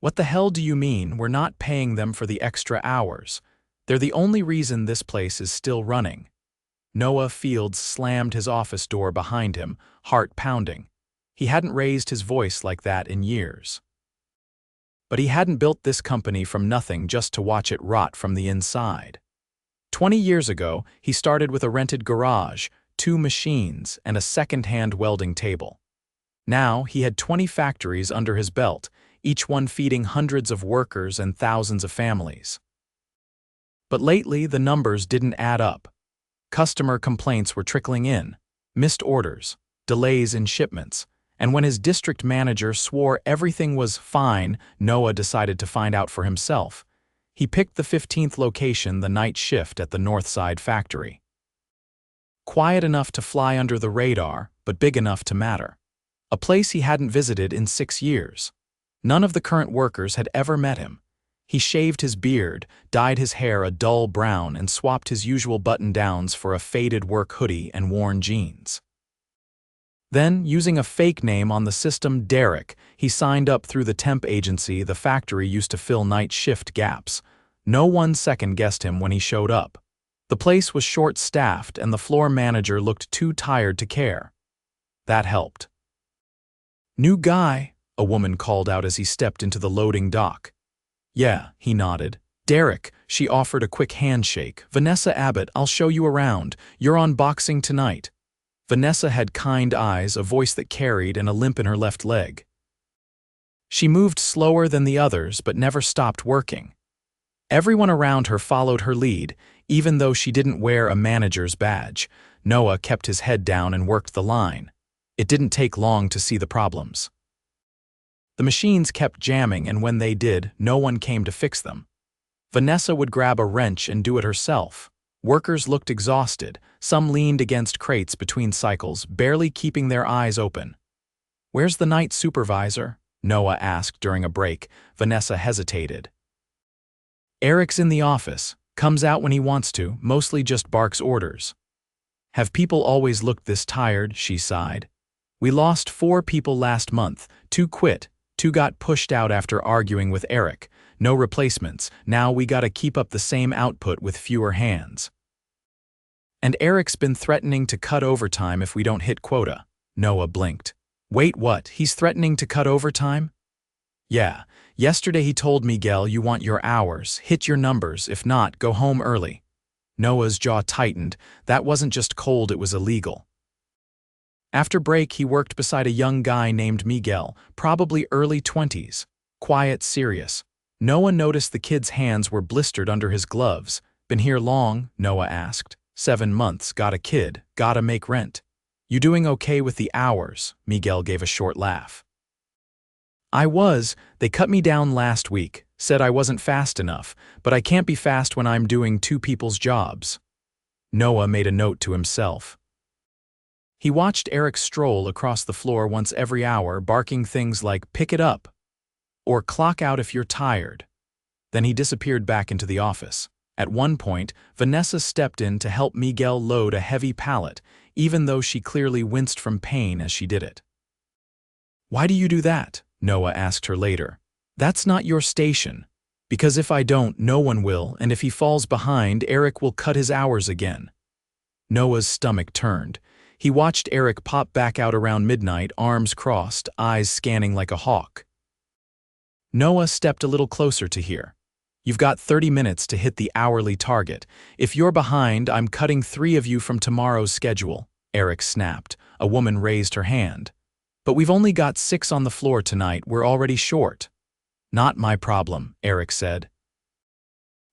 "What the hell do you mean we're not paying them for the extra hours? They're the only reason this place is still running." Noah Fields slammed his office door behind him, heart pounding. He hadn't raised his voice like that in years. But he hadn't built this company from nothing just to watch it rot from the inside. 20 years ago, he started with a rented garage, 2 machines, and a second-hand welding table. Now, he had 20 factories under his belt, each one feeding hundreds of workers and thousands of families. But lately, the numbers didn't add up. Customer complaints were trickling in, missed orders, delays in shipments, and when his district manager swore everything was fine, Noah decided to find out for himself. He picked the 15th location, the night shift at the Northside factory. Quiet enough to fly under the radar, but big enough to matter. A place he hadn't visited in 6 years. None of the current workers had ever met him. He shaved his beard, dyed his hair a dull brown, and swapped his usual button-downs for a faded work hoodie and worn jeans. Then, using a fake name on the system, Derek, he signed up through the temp agency the factory used to fill night shift gaps. No one second-guessed him when he showed up. The place was short-staffed and the floor manager looked too tired to care. That helped. "New guy," a woman called out as he stepped into the loading dock. "Yeah," he nodded. "Derek," she offered a quick handshake. "Vanessa Abbott, I'll show you around. You're on boxing tonight." Vanessa had kind eyes, a voice that carried, and a limp in her left leg. She moved slower than the others, but never stopped working. Everyone around her followed her lead, even though she didn't wear a manager's badge. Noah kept his head down and worked the line. It didn't take long to see the problems. The machines kept jamming, and when they did, no one came to fix them. Vanessa would grab a wrench and do it herself. Workers looked exhausted. Some leaned against crates between cycles, barely keeping their eyes open. "Where's the night supervisor?" Noah asked during a break. Vanessa hesitated. "Eric's in the office. Comes out when he wants to, mostly just barks orders." "Have people always looked this tired?" she sighed. "We lost 4 people last month. 2 quit. 2 got pushed out after arguing with Eric. No replacements. Now we gotta keep up the same output with fewer hands. And Eric's been threatening to cut overtime if we don't hit quota." Noah blinked. "Wait, what? He's threatening to cut overtime?" "Yeah. Yesterday he told Miguel you want your hours, hit your numbers, if not, go home early." Noah's jaw tightened. That wasn't just cold, it was illegal. After break, he worked beside a young guy named Miguel, probably early 20s. Quiet, serious. Noah noticed the kid's hands were blistered under his gloves. "Been here long?" Noah asked. 7 months, got a kid, gotta make rent." "You doing okay with the hours?" Miguel gave a short laugh. "I was. They cut me down last week, said I wasn't fast enough, but I can't be fast when I'm doing 2 people's jobs." Noah made a note to himself. He watched Eric stroll across the floor once every hour, barking things like, "Pick it up," or "Clock out if you're tired." Then he disappeared back into the office. At one point, Vanessa stepped in to help Miguel load a heavy pallet, even though she clearly winced from pain as she did it. "Why do you do that?" Noah asked her later. "That's not your station." "Because if I don't, no one will, and if he falls behind, Eric will cut his hours again." Noah's stomach turned. He watched Eric pop back out around midnight, arms crossed, eyes scanning like a hawk. Noah stepped a little closer to hear. "You've got 30 minutes to hit the hourly target. If you're behind, I'm cutting 3 of you from tomorrow's schedule," Eric snapped. A woman raised her hand. "But we've only got 6 on the floor tonight, we're already short." "Not my problem," Eric said.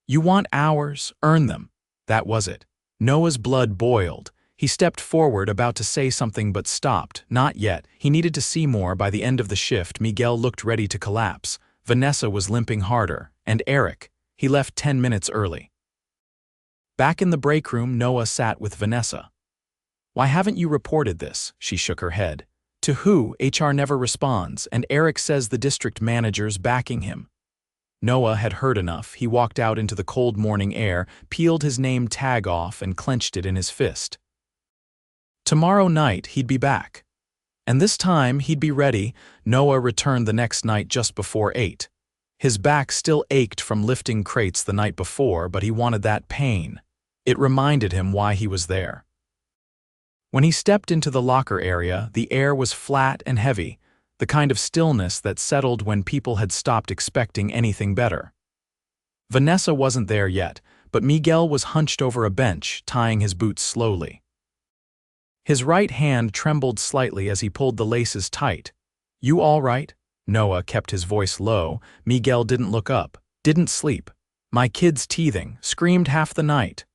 "You want hours, earn them." That was it. Noah's blood boiled. He stepped forward, about to say something, but stopped. Not yet. He needed to see more. By the end of the shift, Miguel looked ready to collapse. Vanessa was limping harder. And Eric, he left 10 minutes early. Back in the break room, Noah sat with Vanessa. "Why haven't you reported this?" She shook her head. "To who? HR never responds, and Eric says the district manager's backing him." Noah had heard enough. He walked out into the cold morning air, peeled his name tag off, and clenched it in his fist. Tomorrow night, he'd be back. And this time, he'd be ready. Noah returned the next night just before 8. His back still ached from lifting crates the night before, but he wanted that pain. It reminded him why he was there. When he stepped into the locker area, the air was flat and heavy, the kind of stillness that settled when people had stopped expecting anything better. Vanessa wasn't there yet, but Miguel was hunched over a bench, tying his boots slowly. His right hand trembled slightly as he pulled the laces tight. "You all right?" Noah kept his voice low. Miguel didn't look up, didn't sleep. "My kid's teething, screamed half the night."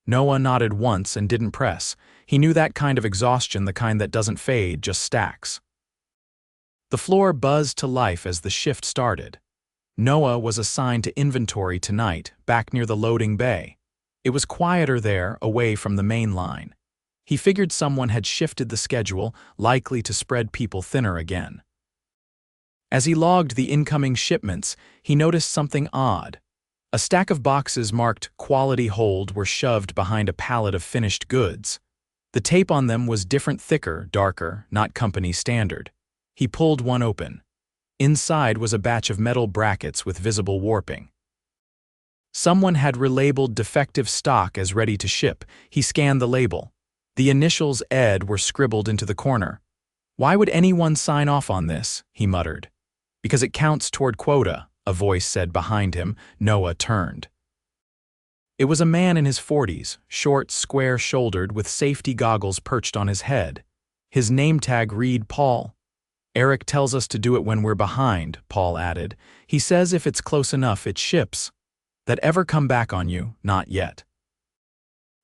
Noah nodded once and didn't press. He knew that kind of exhaustion, the kind that doesn't fade, just stacks. The floor buzzed to life as the shift started. Noah was assigned to inventory tonight, back near the loading bay. It was quieter there, away from the main line. He figured someone had shifted the schedule, likely to spread people thinner again. As he logged the incoming shipments, he noticed something odd. A stack of boxes marked "Quality Hold" were shoved behind a pallet of finished goods. The tape on them was different, thicker, darker, not company standard. He pulled one open. Inside was a batch of metal brackets with visible warping. Someone had relabeled defective stock as ready to ship. He scanned the label. The initials Ed were scribbled into the corner. "Why would anyone sign off on this?" he muttered. "Because it counts toward quota," a voice said behind him. Noah turned. It was a man in his 40s, short, square-shouldered, with safety goggles perched on his head. His name tag read Paul. "Eric tells us to do it when we're behind," Paul added. "He says if it's close enough, it ships. That ever come back on you? Not yet.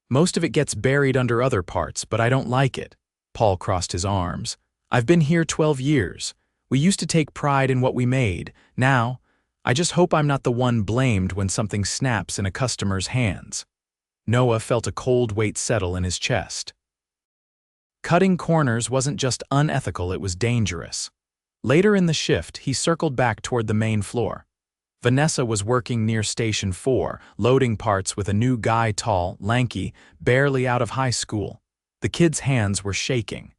Most of it gets buried under other parts, but I don't like it." Paul crossed his arms. "I've been here 12 years. We used to take pride in what we made. Now, I just hope I'm not the one blamed when something snaps in a customer's hands." Noah felt a cold weight settle in his chest. Cutting corners wasn't just unethical, it was dangerous. Later in the shift, he circled back toward the main floor. Vanessa was working near Station 4, loading parts with a new guy, tall, lanky, barely out of high school. The kid's hands were shaking.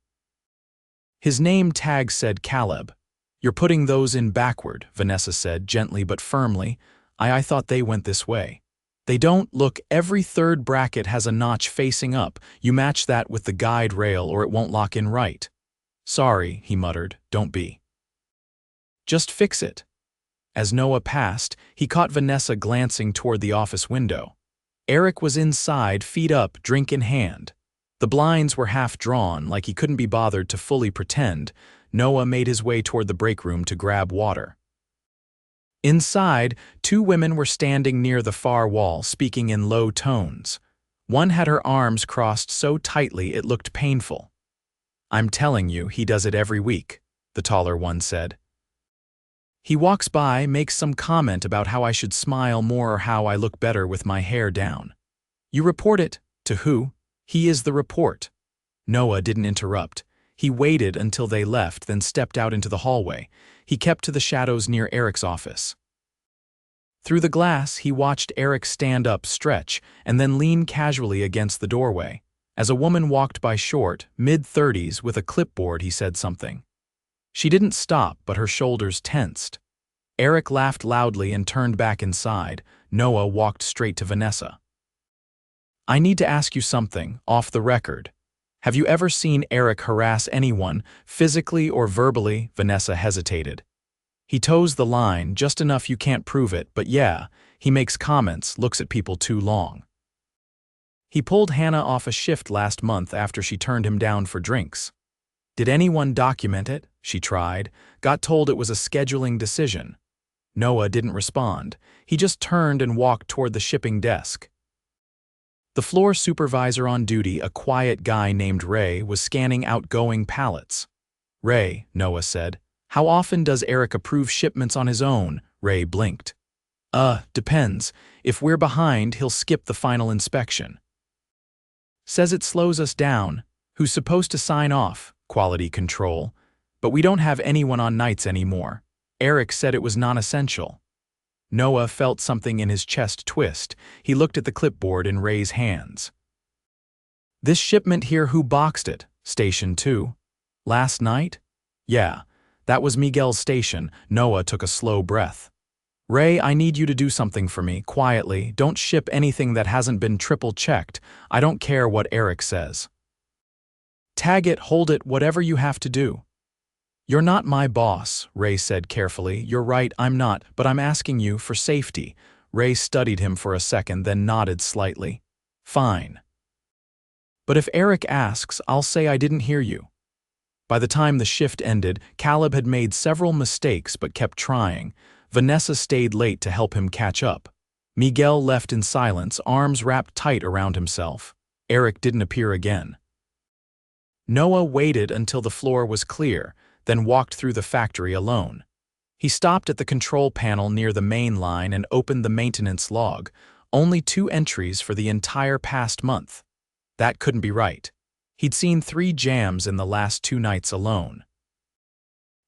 His name tag said Caleb. "You're putting those in backward," Vanessa said, gently but firmly. I thought they went this way." "They don't. Look, every third bracket has a notch facing up. You match that with the guide rail or it won't lock in right." "Sorry," he muttered. "Don't be." "Just fix it." As Noah passed, he caught Vanessa glancing toward the office window. Eric was inside, feet up, drink in hand. The blinds were half drawn, like he couldn't be bothered to fully pretend. Noah made his way toward the break room to grab water. Inside, two women were standing near the far wall, speaking in low tones. One had her arms crossed so tightly it looked painful. "I'm telling you, he does it every week," the taller one said. "He walks by, makes some comment about how I should smile more or how I look better with my hair down." "You report it." "To who?" "He is the report." Noah didn't interrupt. He waited until they left, then stepped out into the hallway. He kept to the shadows near Eric's office. Through the glass, he watched Eric stand up, stretch, and then lean casually against the doorway. As a woman walked by, short, mid-30s, with a clipboard, he said something. She didn't stop, but her shoulders tensed. Eric laughed loudly and turned back inside. Noah walked straight to Vanessa. "I need to ask you something, off the record. Have you ever seen Eric harass anyone, physically or verbally?" Vanessa hesitated. "He toes the line, just enough you can't prove it, but yeah, he makes comments, looks at people too long. He pulled Hannah off a shift last month after she turned him down for drinks. Did anyone document it?" She tried. "Got told it was a scheduling decision." Noah didn't respond. He just turned and walked toward the shipping desk. The floor supervisor on duty, a quiet guy named Ray, was scanning outgoing pallets. "Ray," Noah said, "how often does Eric approve shipments on his own?" Ray blinked. Depends. If we're behind, he'll skip the final inspection." "Says it slows us down. Who's supposed to sign off?" "Quality control. But we don't have anyone on nights anymore. Eric said it was non-essential." Noah felt something in his chest twist. He looked at the clipboard in Ray's hands. "This shipment here, who boxed it?" "Station 2. "Last night?" "Yeah, that was Miguel's station." Noah took a slow breath. Ray, I need you to do something for me, quietly. Don't ship anything that hasn't been triple-checked. I don't care what Eric says. Tag it, hold it, whatever you have to do. You're not my boss, Ray said carefully. You're right, I'm not, but I'm asking you for safety. Ray studied him for a second, then nodded slightly. Fine. But if Eric asks, I'll say I didn't hear you. By the time the shift ended, Caleb had made several mistakes but kept trying. Vanessa stayed late to help him catch up. Miguel left in silence, arms wrapped tight around himself. Eric didn't appear again. Noah waited until the floor was clear, then walked through the factory alone. He stopped at the control panel near the main line and opened the maintenance log. Only 2 entries for the entire past month. That couldn't be right. He'd seen 3 jams in the last 2 nights alone.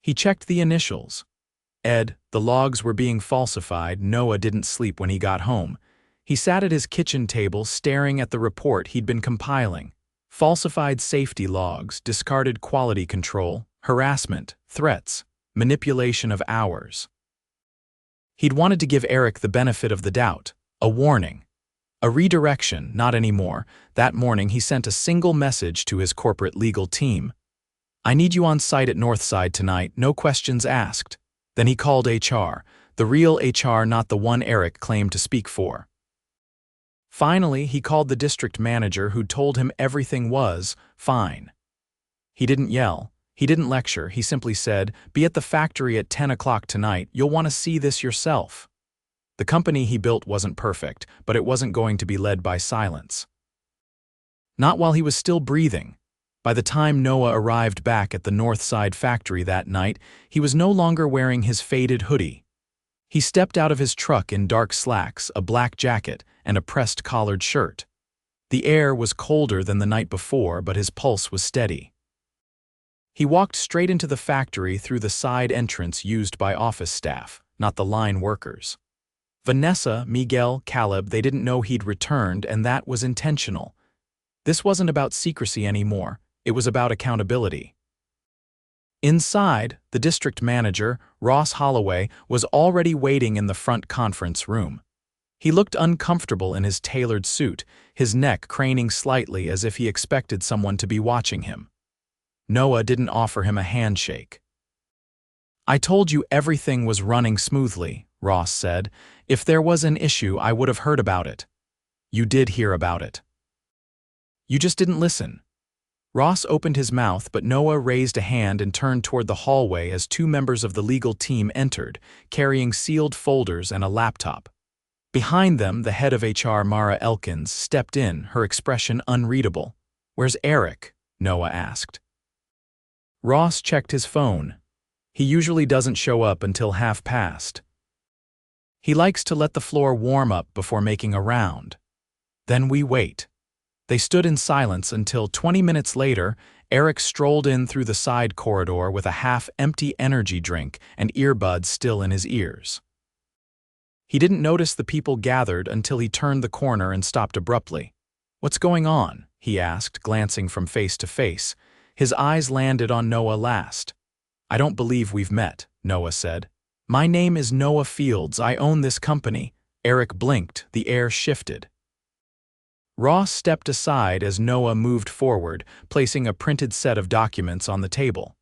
He checked the initials. Ed, the logs were being falsified. Noah didn't sleep when he got home. He sat at his kitchen table staring at the report he'd been compiling. Falsified safety logs, discarded quality control, harassment, threats, manipulation of hours. He'd wanted to give Eric the benefit of the doubt, a warning. A redirection, not anymore. That morning he sent a single message to his corporate legal team. I need you on site at Northside tonight, no questions asked. Then he called HR, the real HR, not the one Eric claimed to speak for. Finally, he called the district manager, who told him everything was fine. He didn't yell, he didn't lecture, he simply said, be at the factory at 10 o'clock tonight, you'll want to see this yourself. The company he built wasn't perfect, but it wasn't going to be led by silence. Not while he was still breathing. By the time Noah arrived back at the Northside factory that night, he was no longer wearing his faded hoodie. He stepped out of his truck in dark slacks, a black jacket, and a pressed collared shirt. The air was colder than the night before, but his pulse was steady. He walked straight into the factory through the side entrance used by office staff, not the line workers. Vanessa, Miguel, Caleb, they didn't know he'd returned, and that was intentional. This wasn't about secrecy anymore. It was about accountability. Inside, the district manager, Ross Holloway, was already waiting in the front conference room. He looked uncomfortable in his tailored suit, his neck craning slightly as if he expected someone to be watching him. Noah didn't offer him a handshake. I told you everything was running smoothly, Ross said. If there was an issue, I would have heard about it. You did hear about it. You just didn't listen. Ross opened his mouth, but Noah raised a hand and turned toward the hallway as 2 members of the legal team entered, carrying sealed folders and a laptop. Behind them, the head of HR, Mara Elkins, stepped in, her expression unreadable. Where's Eric? Noah asked. Ross checked his phone. He usually doesn't show up until past. He likes to let the floor warm up before making a round. Then we wait. They stood in silence until 20 minutes later, Eric strolled in through the side corridor with a half-empty energy drink and earbuds still in his ears. He didn't notice the people gathered until he turned the corner and stopped abruptly. What's going on? He asked, glancing from face to face. His eyes landed on Noah last. I don't believe we've met, Noah said. My name is Noah Fields. I own this company. Eric blinked. The air shifted. Ross stepped aside as Noah moved forward, placing a printed set of documents on the table.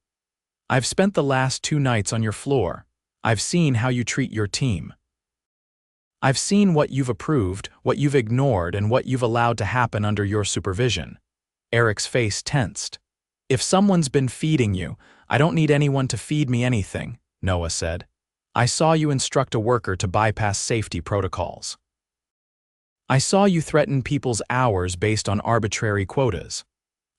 I've spent the last 2 nights on your floor. I've seen how you treat your team. I've seen what you've approved, what you've ignored, and what you've allowed to happen under your supervision. Eric's face tensed. If someone's been feeding you, I don't need anyone to feed me anything, Noah said. I saw you instruct a worker to bypass safety protocols. I saw you threaten people's hours based on arbitrary quotas.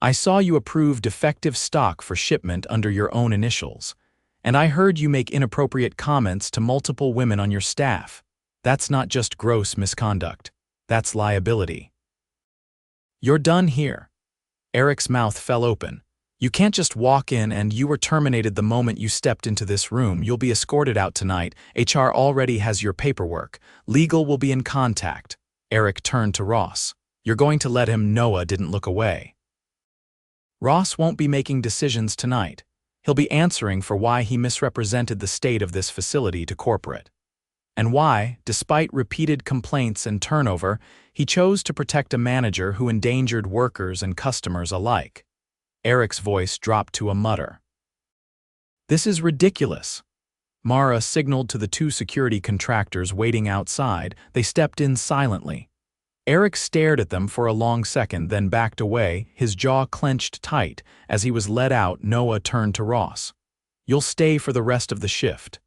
I saw you approve defective stock for shipment under your own initials. And I heard you make inappropriate comments to multiple women on your staff. That's not just gross misconduct. That's liability. You're done here. Eric's mouth fell open. You can't just walk in and you were terminated the moment you stepped into this room. You'll be escorted out tonight. HR already has your paperwork. Legal will be in contact. Eric turned to Ross. You're going to let him? Noah didn't look away. Ross won't be making decisions tonight. He'll be answering for why he misrepresented the state of this facility to corporate. and why, despite repeated complaints and turnover, he chose to protect a manager who endangered workers and customers alike. Eric's voice dropped to a mutter. "This is ridiculous." Mara signaled to the two security contractors waiting outside. They stepped in silently. Eric stared at them for a long second, then backed away, his jaw clenched tight. As he was led out, Noah turned to Ross. "You'll stay for the rest of the shift.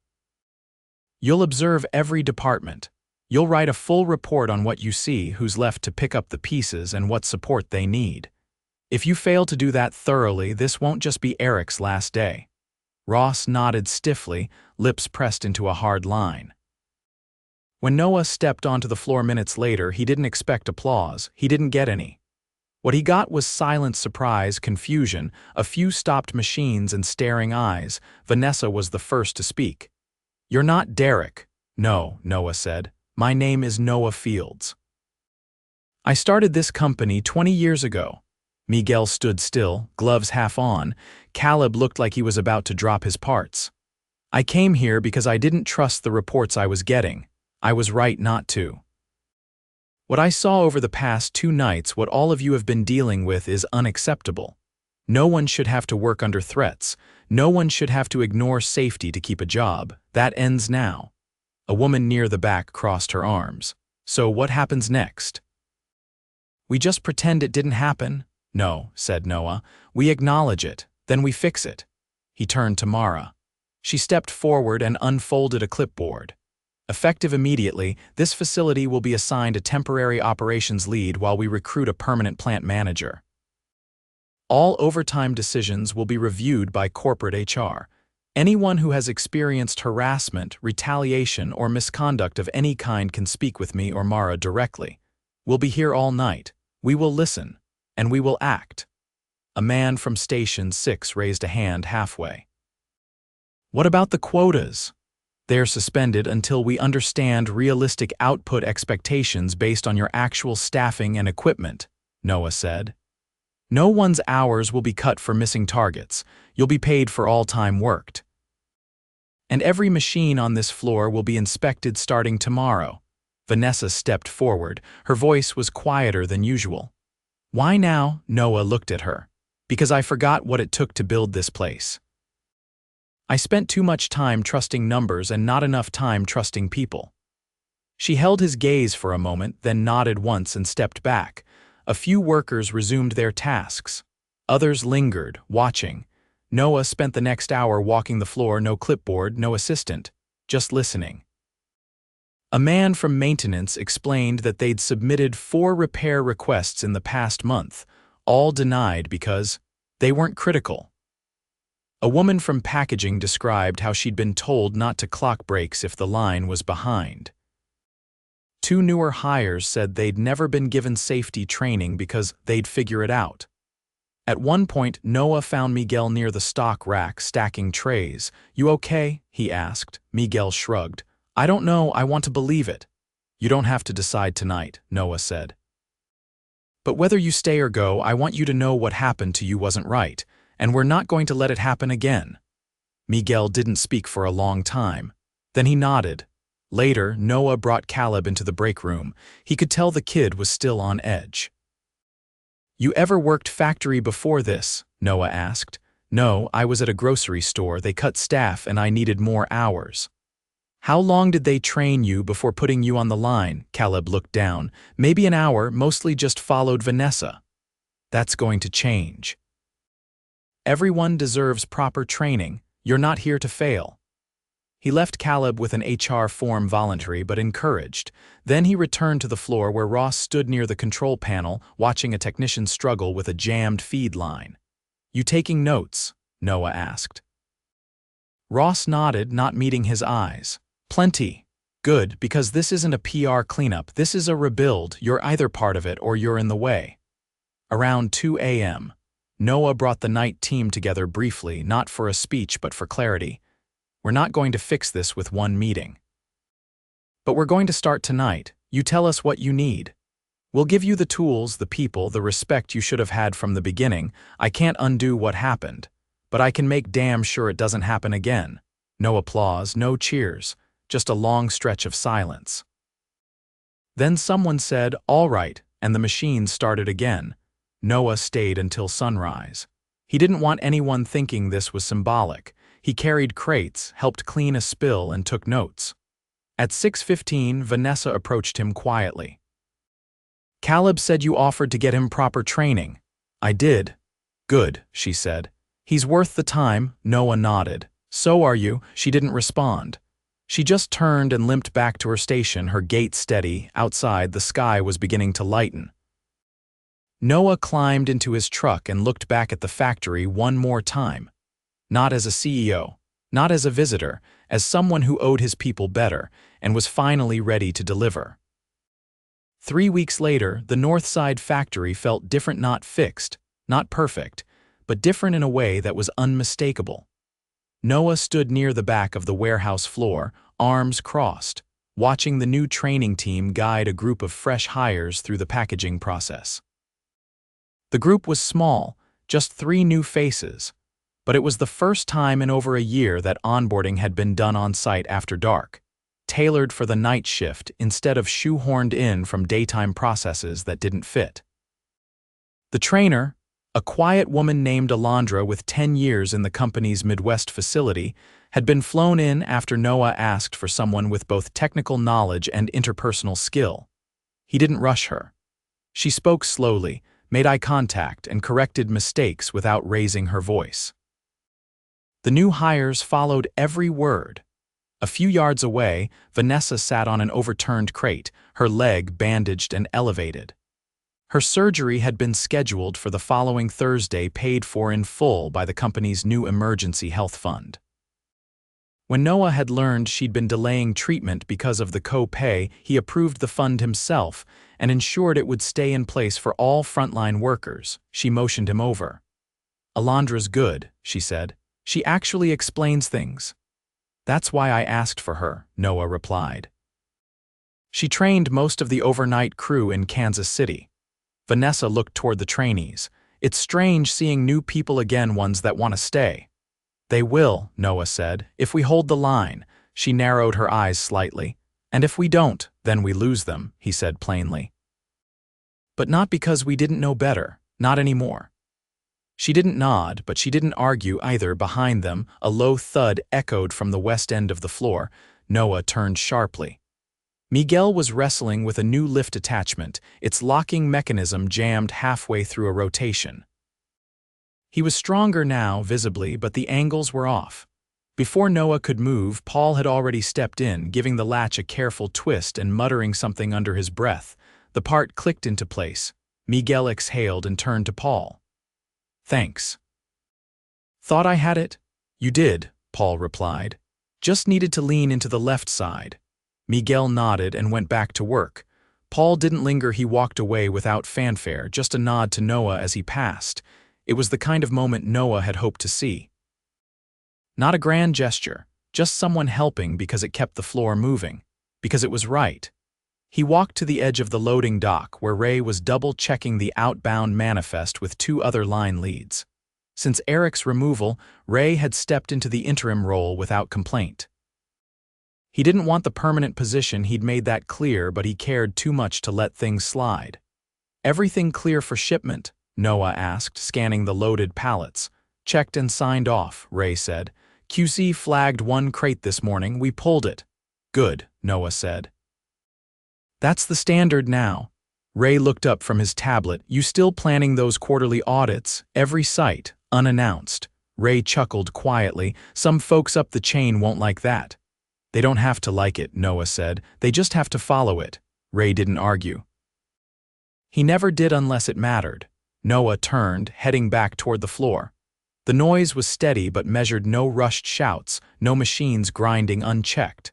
You'll observe every department. You'll write a full report on what you see, who's left to pick up the pieces, and what support they need. If you fail to do that thoroughly, this won't just be Eric's last day." Ross nodded stiffly, lips pressed into a hard line. When Noah stepped onto the floor minutes later, he didn't expect applause. He didn't get any. What he got was silent surprise, confusion, a few stopped machines and staring eyes. Vanessa was the first to speak. "You're not Derek." "No," Noah said. "My name is Noah Fields. I started this company 20 years ago." Miguel stood still, gloves half on. Caleb looked like he was about to drop his parts. "I came here because I didn't trust the reports I was getting. I was right not to. What I saw over the past 2 nights, what all of you have been dealing with, is unacceptable. No one should have to work under threats. No one should have to ignore safety to keep a job. That ends now." A woman near the back crossed her arms. "So what happens next?" "We just pretend it didn't happen." "No," said Noah. "We acknowledge it, then we fix it." He turned to Mara. She stepped forward and unfolded a clipboard. "Effective immediately, this facility will be assigned a temporary operations lead while we recruit a permanent plant manager. All overtime decisions will be reviewed by corporate HR. Anyone who has experienced harassment, retaliation, or misconduct of any kind can speak with me or Mara directly. We'll be here all night. We will listen, and we will act." A man from Station 6 raised a hand halfway. "What about the quotas?" "They're suspended until we understand realistic output expectations based on your actual staffing and equipment," Noah said. "No one's hours will be cut for missing targets. You'll be paid for all time worked. And every machine on this floor will be inspected starting tomorrow." Vanessa stepped forward. Her voice was quieter than usual. "Why now?" Noah looked at her. "Because I forgot what it took to build this place. I spent too much time trusting numbers and not enough time trusting people." She held his gaze for a moment, then nodded once and stepped back. A few workers resumed their tasks. Others lingered, watching. Noah spent the next hour walking the floor, no clipboard, no assistant, just listening. A man from maintenance explained that they'd submitted 4 repair requests in the past month, all denied because they weren't critical. A woman from packaging described how she'd been told not to clock breaks if the line was behind. 2 newer hires said they'd never been given safety training because they'd figure it out. At one point, Noah found Miguel near the stock rack stacking trays. "You okay?" he asked. Miguel shrugged. "I don't know, I want to believe it." "You don't have to decide tonight," Noah said. "But whether you stay or go, I want you to know what happened to you wasn't right. And we're not going to let it happen again." Miguel didn't speak for a long time. Then he nodded. Later, Noah brought Caleb into the break room. He could tell the kid was still on edge. "You ever worked factory before this?" Noah asked. "No, I was at a grocery store. They cut staff and I needed more hours." "How long did they train you before putting you on the line?" Caleb looked down. "Maybe an hour, mostly just followed Vanessa." "That's going to change. Everyone deserves proper training. You're not here to fail." He left Caleb with an HR form, voluntary but encouraged. Then he returned to the floor where Ross stood near the control panel, watching a technician struggle with a jammed feed line. "You taking notes?" Noah asked. Ross nodded, not meeting his eyes. "Plenty. Good, because this isn't a PR cleanup. This is a rebuild. You're either part of it or you're in the way." Around 2 a.m., Noah brought the night team together briefly, not for a speech but for clarity. "We're not going to fix this with one meeting. But we're going to start tonight. You tell us what you need. We'll give you the tools, the people, the respect you should have had from the beginning. I can't undo what happened, but I can make damn sure it doesn't happen again." No applause, no cheers. just a long stretch of silence. Then someone said, "All right," and the machine started again. Noah stayed until sunrise. He didn't want anyone thinking this was symbolic. He carried crates, helped clean a spill, and took notes. At 6:15, Vanessa approached him quietly. "Caleb said you offered to get him proper training." "I did." "Good," she said. "He's worth the time." Noah nodded. "So are you." She didn't respond. She just turned and limped back to her station, her gait steady. Outside, the sky was beginning to lighten. Noah climbed into his truck and looked back at the factory one more time. Not as a CEO, not as a visitor, as someone who owed his people better and was finally ready to deliver. 3 weeks later, the Northside factory felt different, not fixed, not perfect, but different in a way that was unmistakable. Noah stood near the back of the warehouse floor, arms crossed, watching the new training team guide a group of fresh hires through the packaging process. The group was small, just 3 new faces, but it was the first time in over a year that onboarding had been done on site after dark, tailored for the night shift instead of shoehorned in from daytime processes that didn't fit. The trainer, a quiet woman named Alondra with 10 years in the company's Midwest facility, had been flown in after Noah asked for someone with both technical knowledge and interpersonal skill. He didn't rush her. She spoke slowly, made eye contact, and corrected mistakes without raising her voice. The new hires followed every word. A few yards away, Vanessa sat on an overturned crate, her leg bandaged and elevated. Her surgery had been scheduled for the following Thursday, paid for in full by the company's new emergency health fund. When Noah had learned she'd been delaying treatment because of the co-pay, he approved the fund himself and ensured it would stay in place for all frontline workers. She motioned him over. "Alondra's good," she said. "She actually explains things." "That's why I asked for her," Noah replied. She trained most of the overnight crew in Kansas City. Vanessa looked toward the trainees. "It's strange seeing new people again, ones that want to stay." "They will," Noah said, "if we hold the line." She narrowed her eyes slightly. "And if we don't, then we lose them," he said plainly. "But not because we didn't know better, not anymore." She didn't nod, but she didn't argue either. Behind them, a low thud echoed from the west end of the floor. Noah turned sharply. Miguel was wrestling with a new lift attachment, its locking mechanism jammed halfway through a rotation. He was stronger now, visibly, but the angles were off. Before Noah could move, Paul had already stepped in, giving the latch a careful twist and muttering something under his breath. The part clicked into place. Miguel exhaled and turned to Paul. "Thanks." "Thought I had it?" "You did," Paul replied. "Just needed to lean into the left side." Miguel nodded and went back to work. Paul didn't linger. He walked away without fanfare, just a nod to Noah as he passed. It was the kind of moment Noah had hoped to see. Not a grand gesture, just someone helping because it kept the floor moving, because it was right. He walked to the edge of the loading dock where Ray was double-checking the outbound manifest with 2 other line leads. Since Eric's removal, Ray had stepped into the interim role without complaint. He didn't want the permanent position, he'd made that clear, but he cared too much to let things slide. "Everything clear for shipment?" Noah asked, scanning the loaded pallets. "Checked and signed off," Ray said. "QC flagged 1 crate this morning, we pulled it." "Good," Noah said. "That's the standard now." Ray looked up from his tablet. "You still planning those quarterly audits? Every site, unannounced." Ray chuckled quietly. "Some folks up the chain won't like that." "They don't have to like it," Noah said. "They just have to follow it." Ray didn't argue. He never did unless it mattered. Noah turned, heading back toward the floor. The noise was steady but measured, no rushed shouts, no machines grinding unchecked.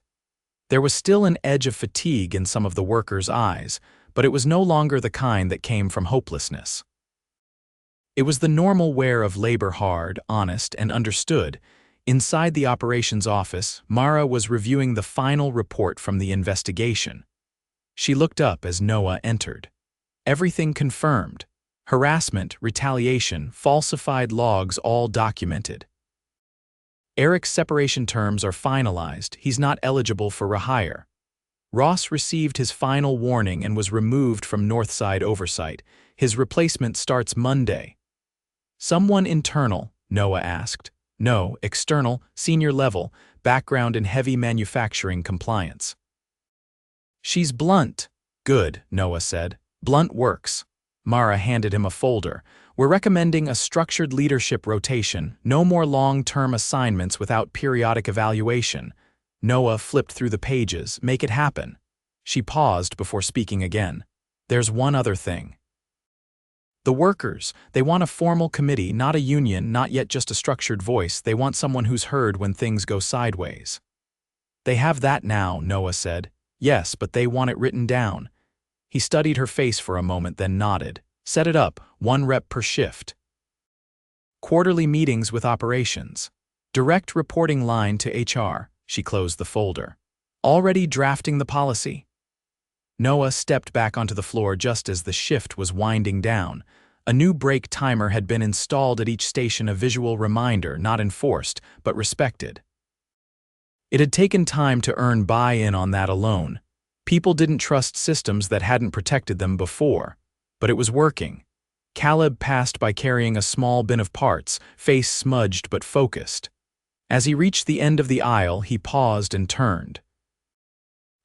There was still an edge of fatigue in some of the workers' eyes, but it was no longer the kind that came from hopelessness. It was the normal wear of labor, hard, honest, and understood. Inside the operations office, Mara was reviewing the final report from the investigation. She looked up as Noah entered. Everything confirmed. Harassment, retaliation, falsified logs, all documented. Eric's separation terms are finalized. He's not eligible for rehire. Ross received his final warning and was removed from Northside oversight. His replacement starts Monday. Someone internal, Noah asked. No, external, senior level, background in heavy manufacturing compliance. She's blunt. Good, Noah said. Blunt works. Mara handed him a folder. We're recommending a structured leadership rotation, no more long-term assignments without periodic evaluation. Noah flipped through the pages. Make it happen. She paused before speaking again. There's one other thing. The workers, they want a formal committee, not a union, not yet just a structured voice. They want someone who's heard when things go sideways. They have that now, Noah said. Yes, but they want it written down. He studied her face for a moment, then nodded. Set it up, 1 rep per shift. Quarterly meetings with operations. Direct reporting line to HR. She closed the folder. Already drafting the policy. Noah stepped back onto the floor just as the shift was winding down. A new break timer had been installed at each station, a visual reminder, not enforced, but respected. It had taken time to earn buy-in on that alone. People didn't trust systems that hadn't protected them before. But it was working. Caleb passed by carrying a small bin of parts, face smudged but focused. As he reached the end of the aisle, he paused and turned.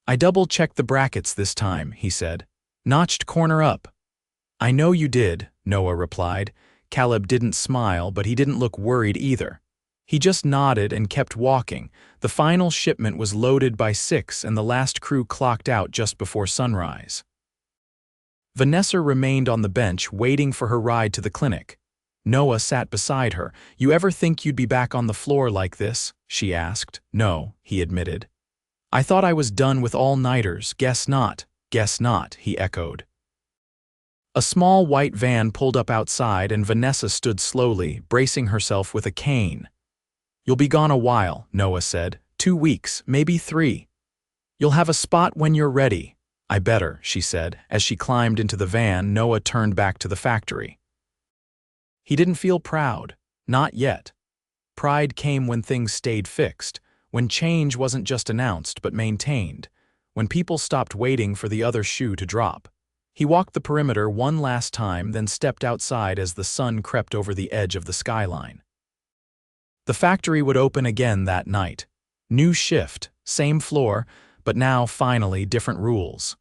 I double-checked the brackets this time, he said. Notched corner up. I know you did, Noah replied. Caleb didn't smile, but he didn't look worried either. He just nodded and kept walking. The final shipment was loaded by 6 and the last crew clocked out just before sunrise. Vanessa remained on the bench, waiting for her ride to the clinic. Noah sat beside her. You ever think you'd be back on the floor like this? She asked. No, he admitted. I thought I was done with all-nighters. Guess not, he echoed. A small white van pulled up outside and Vanessa stood slowly, bracing herself with a cane. You'll be gone a while, Noah said. 2 weeks, maybe 3. You'll have a spot when you're ready. I better, she said. As she climbed into the van, Noah turned back to the factory. He didn't feel proud. Not yet. Pride came when things stayed fixed, when change wasn't just announced but maintained, when people stopped waiting for the other shoe to drop. He walked the perimeter one last time, then stepped outside as the sun crept over the edge of the skyline. The factory would open again that night. New shift, same floor, but now finally different rules.